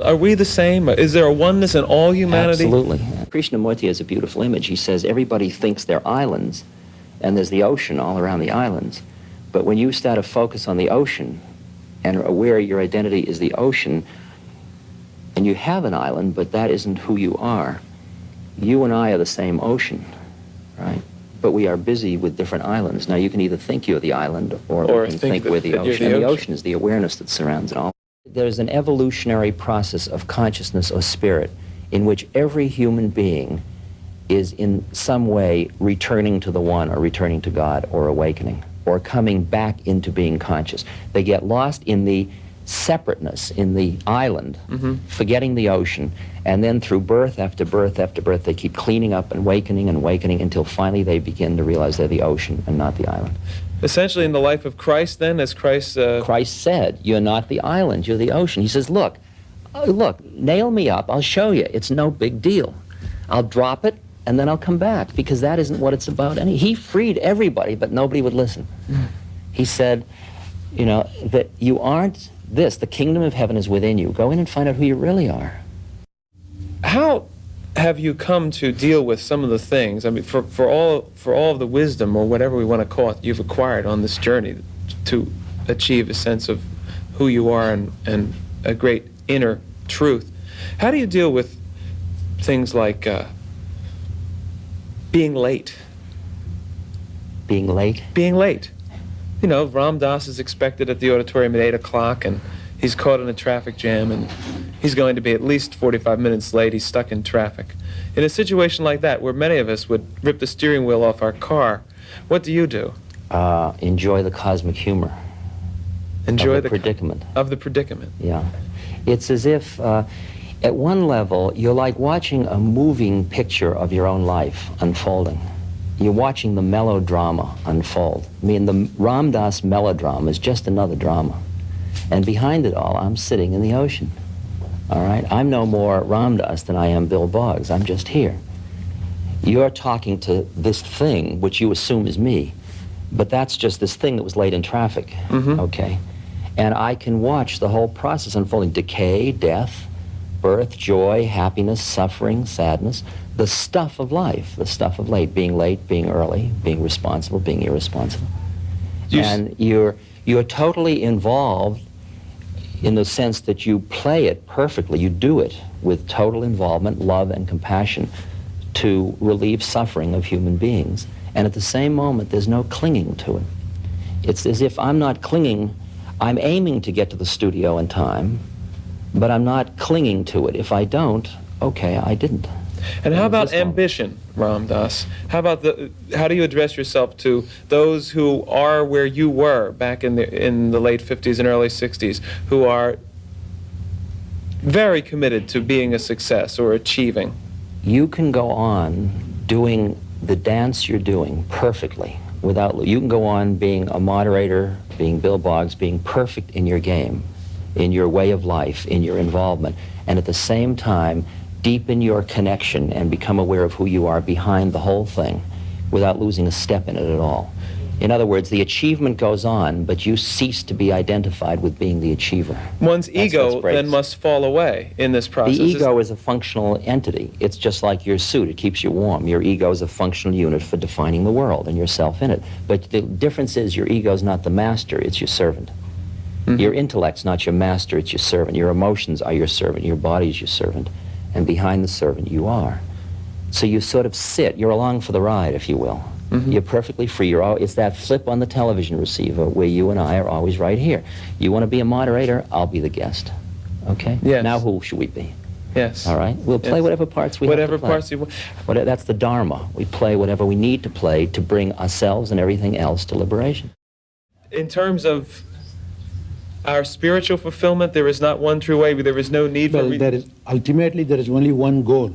Are we the same? Is there a oneness in all humanity? Absolutely. Krishnamurti has a beautiful image. He says everybody thinks they're islands, and there's the ocean all around the islands. But when you start to focus on the ocean and are aware your identity is the ocean, and you have an island, but that isn't who you are, you and I are the same ocean, right? But we are busy with different islands. Now, you can either think you're the island, or you can think we're the ocean. And the ocean is the awareness that surrounds it all. There's an evolutionary process of consciousness or spirit in which every human being is in some way returning to the one, or returning to God, or awakening, or coming back into being conscious. They get lost in the separateness, in the island, forgetting the ocean, and then through birth after birth after birth, they keep cleaning up and awakening until finally they begin to realize they're the ocean and not the island. Essentially, in the life of Christ, then, as Christ... Christ said, you're not the island, you're the ocean. He says, look, nail me up, I'll show you. It's no big deal. I'll drop it, and then I'll come back, because that isn't what it's about. He freed everybody, but nobody would listen. He said, you know, that you aren't this. The kingdom of heaven is within you. Go in and find out who you really are. How have you come to deal with some of the things, I mean, for all of the wisdom, or whatever we want to call it, you've acquired on this journey to achieve a sense of who you are and a great inner truth? How do you deal with things like being late? Being late? Being late. You know, Rad Dass is expected at the auditorium at 8 o'clock, and he's caught in a traffic jam, and he's going to be at least 45 minutes late. He's stuck in traffic. In a situation like that, where many of us would rip the steering wheel off our car, what do you do? Enjoy the cosmic humor. Enjoy of the predicament. Of the predicament. Yeah. It's as if, at one level, you're like watching a moving picture of your own life unfolding. You're watching the melodrama unfold. I mean, the Rad Dass melodrama is just another drama. And behind it all, I'm sitting in the ocean. All right? I'm no more Rad Dass than I am Bill Boggs. I'm just here. You're talking to this thing, which you assume is me, but that's just this thing that was late in traffic, okay? And I can watch the whole process unfolding: decay, death, birth, joy, happiness, suffering, sadness, the stuff of life, the stuff of late, being late, being early, being responsible, being irresponsible. And you're totally involved in the sense that you play it perfectly. You do it with total involvement, love, and compassion to relieve suffering of human beings. And at the same moment, there's no clinging to it. It's as if I'm not clinging. I'm aiming to get to the studio in time, but I'm not clinging to it. If I don't, okay, I didn't. And how about ambition, Rad Dass? How do you address yourself to those who are where you were back in the late 50s and early 60s, who are very committed to being a success or achieving? You can go on doing the dance you're doing perfectly without. You can go on being a moderator, being Bill Boggs, being perfect in your game, in your way of life, in your involvement, and at the same time deepen your connection and become aware of who you are behind the whole thing without losing a step in it at all. In other words, the achievement goes on, but you cease to be identified with being the achiever. One's ego then must fall away in this process. The ego is a functional entity. It's just like your suit. It keeps you warm. Your ego is a functional unit for defining the world and yourself in it. But the difference is your ego is not the master, it's your servant. Your intellect's not your master, it's your servant. Your emotions are your servant. Your body is your servant. And behind the servant you are. So you sort of sit. You're along for the ride, if you will. You're perfectly free. It's that flip on the television receiver where you and I are always right here. You want to be a moderator? I'll be the guest. Okay? Yes. Now who should we be? Yes. All right? We'll play whatever parts we have to play. Whatever parts you want. That's the Dharma. We play whatever we need to play to bring ourselves and everything else to liberation. In terms of our spiritual fulfillment, there is not one true way. There is no need for... Well, ultimately, there is only one goal.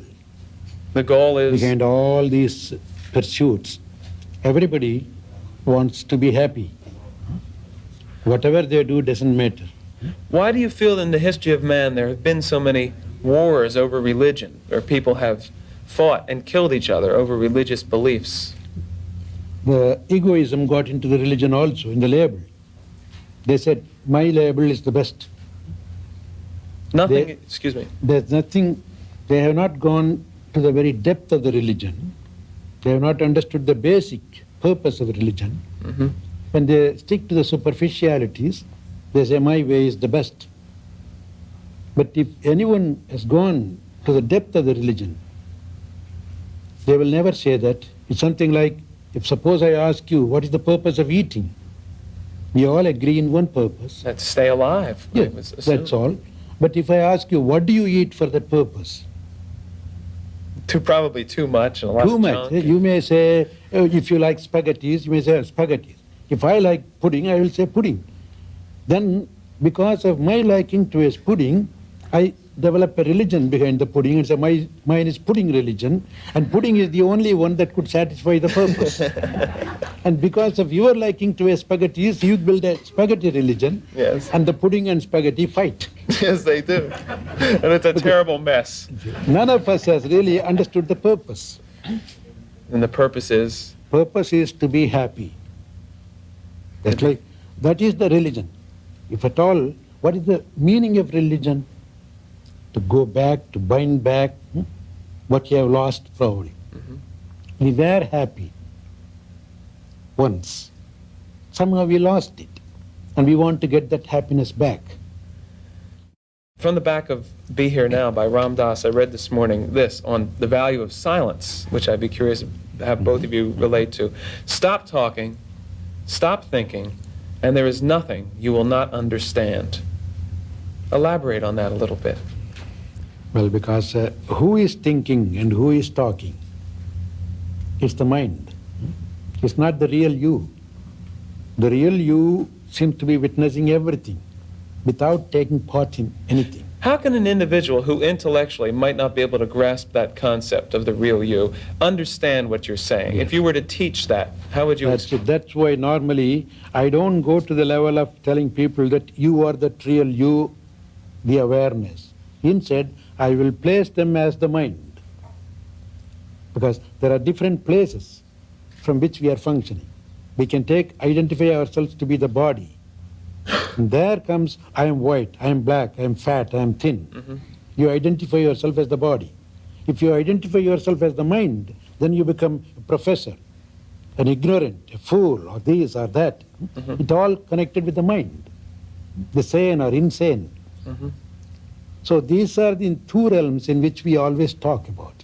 The goal is... Behind all these pursuits, everybody wants to be happy. Whatever they do doesn't matter. Why do you feel in the history of man there have been so many wars over religion, where people have fought and killed each other over religious beliefs? The egoism got into the religion also, in the label. They said, my label is the best. Nothing, excuse me. There's nothing, they have not gone to the very depth of the religion. They have not understood the basic purpose of religion. Mm-hmm. When they stick to the superficialities, they say, my way is the best. But if anyone has gone to the depth of the religion, they will never say that. It's something like, if suppose I ask you, what is the purpose of eating? We all agree in one purpose. That's stay alive. Yeah, I would assume. that's all. But if I ask you, what do you eat for that purpose? Probably too much and a lot Too of much. junk. You may say, if you like spaghettis, you may say spaghettis. If I like pudding, I will say pudding. Then, because of my liking towards pudding, I develop a religion behind the pudding and say, mine is pudding religion, and pudding is the only one that could satisfy the purpose. And because of your liking towards spaghettis, you build a spaghetti religion, Yes. and the pudding and spaghetti fight. Yes, they do. And it's a terrible mess. None of us has really understood the purpose. And the purpose is, Purpose is to be happy. That is the religion. If at all, what is the meaning of religion? To go back, to bind back what you have lost probably. We were happy once. Somehow we lost it. And we want to get that happiness back. from the back of Be Here Now by Rad Dass, I read this morning this on the value of silence, which I'd be curious to have both of you relate to. Stop talking, stop thinking, and there is nothing you will not understand. Elaborate on that a little bit. Well, because who is thinking and who is talking? It's the mind. It's not the real you. The real you seems to be witnessing everything without taking part in anything. How can an individual who intellectually might not be able to grasp that concept of the real you understand what you're saying? If you were to teach that, how would you... That's why normally I don't go to the level of telling people that you are the real you, the awareness. Instead, I will place them as the mind. Because there are different places from which we are functioning. We can identify ourselves to be the body. And there comes, I am white, I am black, I am fat, I am thin. Mm-hmm. You identify yourself as the body. If you identify yourself as the mind, then you become a professor, an ignorant, a fool, or this or that. Mm-hmm. It's all connected with the mind, the sane or insane. Mm-hmm. So these are the two realms in which we always talk about.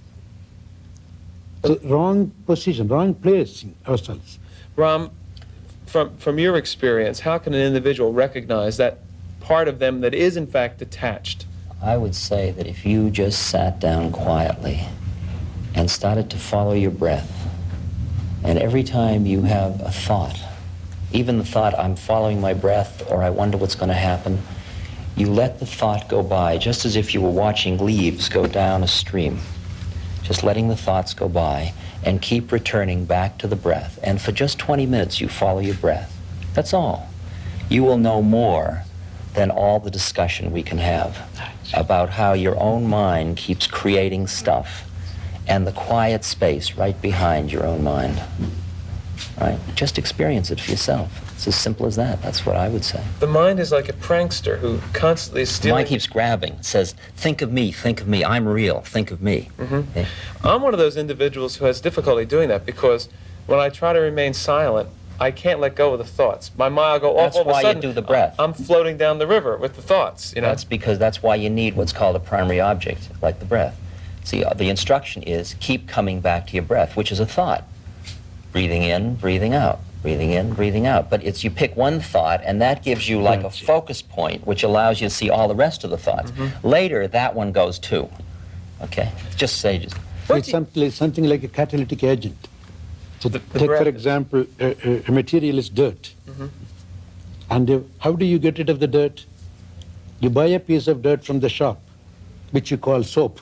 So wrong position, wrong placing ourselves. Ram, from your experience, how can an individual recognize that part of them that is in fact detached? I would say that if you just sat down quietly and started to follow your breath, and every time you have a thought, even the thought, I'm following my breath, or I wonder what's going to happen, you let the thought go by, just as if you were watching leaves go down a stream. Just letting the thoughts go by and keep returning back to the breath. And for just 20 minutes, you follow your breath. That's all. You will know more than all the discussion we can have about how your own mind keeps creating stuff and the quiet space right behind your own mind. Right? Just experience it for yourself. It's as simple as that. That's what I would say. The mind is like a prankster who constantly is The stealing... mind keeps grabbing. It says, think of me, I'm real, think of me. Mm-hmm. Okay? I'm one of those individuals who has difficulty doing that because when I try to remain silent, I can't let go of the thoughts. My mind will go off That's all of a why sudden. you do the breath. I'm floating down the river with the thoughts, you know? That's why you need what's called a primary object, like the breath. See, the instruction is keep coming back to your breath, which is a thought. Breathing in, breathing out. Breathing in, breathing out. But it's you pick one thought, and that gives you like a focus point, which allows you to see all the rest of the thoughts. Mm-hmm. Later, that one goes too. Okay? Just say, It's something like a catalytic agent. So take, breath for example, a material is dirt. Mm-hmm. And how do you get rid of the dirt? You buy a piece of dirt from the shop, which you call soap.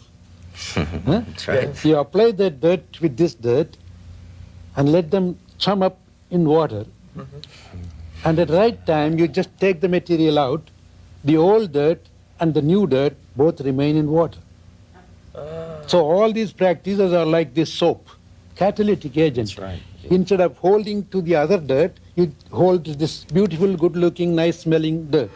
Huh? That's right. Yes. You apply that dirt with this dirt and let them chum up in water. Mm-hmm. And at the right time, you just take the material out, the old dirt and the new dirt both remain in water. So all these practices are like this soap, catalytic agent. That's right. Instead of holding to the other dirt, you hold this beautiful, good-looking, nice-smelling dirt.